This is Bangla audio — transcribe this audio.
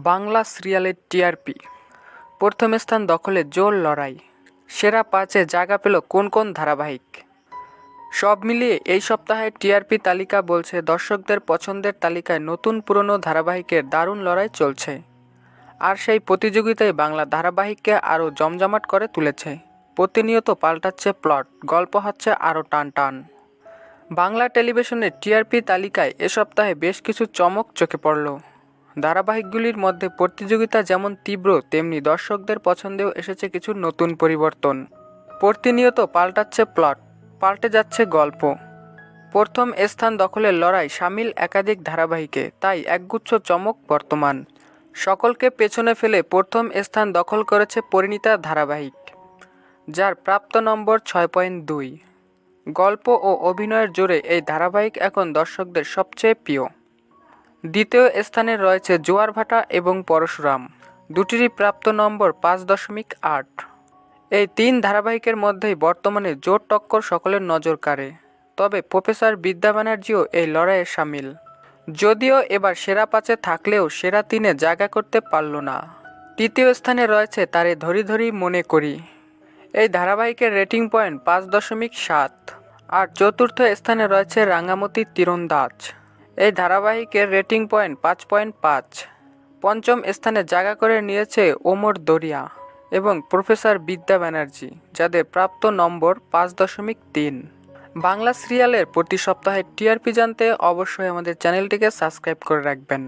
বাংলা সিরিয়ালের টিআরপি প্রথম স্থান দখলে জোর লড়াই। সেরা ৫-এ জায়গা পেল কোন কোন ধারাবাহিক? সব মিলিয়ে এই সপ্তাহের টিআরপি তালিকা বলছে দর্শকদের পছন্দের তালিকায় নতুন পুরনো ধারাবাহিকের দারুণ লড়াই চলছে। আর সেই প্রতিযোগিতায় বাংলা ধারাবাহিককে আরও জমজমাট করে তুলেছে। প্রতিনিয়ত পাল্টাচ্ছে প্লট, গল্প হচ্ছে আরও টান টান। বাংলা টেলিভিশনের টিআরপি তালিকায় এ সপ্তাহে বেশ কিছু চমক চোখে পড়ল। ধারাবাহিকগুলির মধ্যে প্রতিযোগিতা যেমন তীব্র, তেমনি দর্শকদের পছন্দেও এসেছে কিছু নতুন পরিবর্তন। প্রতিনিয়ত পাল্টাচ্ছে প্লট, পাল্টে যাচ্ছে গল্প। প্রথম স্থান দখলের লড়াই সামিল একাধিক ধারাবাহিকে, তাই একগুচ্ছ চমক বর্তমান। সকলকে পেছনে ফেলে প্রথম স্থান দখল করেছে পরিণীতা ধারাবাহিক, যার প্রাপ্ত নম্বর ৬.২। গল্প ও অভিনয়ের জোরে এই ধারাবাহিক এখন দর্শকদের সবচেয়ে প্রিয়। দ্বিতীয় স্থানে রয়েছে জোয়ারভাটা এবং পরশুরাম, দুটিরই প্রাপ্ত নম্বর ৫.৮। এই তিন ধারাবাহিকের মধ্যেই বর্তমানে জোর টক্কর সকলের নজর কাড়ে। তবে প্রফেসর বিদ্যা ব্যানার্জিও এই লড়াইয়ে সামিল। যদিও এবার সেরা ৫-এ থাকলেও সেরা ৩-এ জায়গা করতে পারল না। তৃতীয় স্থানে রয়েছে তারে ধরি ধরি মনে করি। এই ধারাবাহিকের রেটিং পয়েন্ট ৫.৭। আর চতুর্থ স্থানে রয়েছে রাঙামতি তীরন্দাজ। এই ধারাবাহিকের রেটিং পয়েন্ট ৫.৫। পঞ্চম স্থানে জায়গা করে নিয়েছে ওমর দরিয়া এবং প্রফেসর বিদ্যা ব্যানার্জি, যাদের প্রাপ্ত নম্বর ৫.৩। বাংলা সিরিয়ালের প্রতি সপ্তাহে টিআরপি জানতে অবশ্যই আমাদের চ্যানেলটিকে সাবস্ক্রাইব করে রাখবেন।